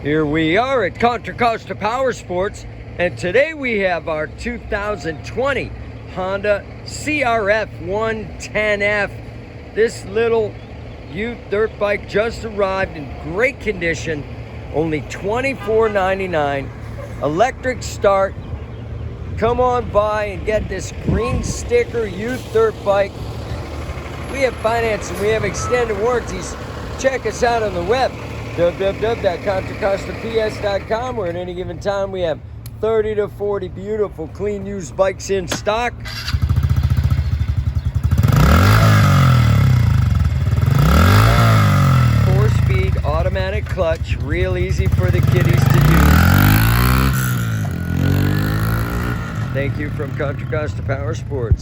Here we are at Contra Costa Powersports, and today we have our 2020 Honda CRF110F. This little youth dirt bike just arrived in great condition, only $24.99, electric start. Come on by and get this green sticker youth dirt bike. We have financing, we have extended warranties. Check us out on the web, www.contracostaps.com, where at any given time we have 30 to 40 beautiful clean used bikes in stock. Four-speed automatic clutch, real easy for the kiddies to use. Thank you from Contra Costa Powersports.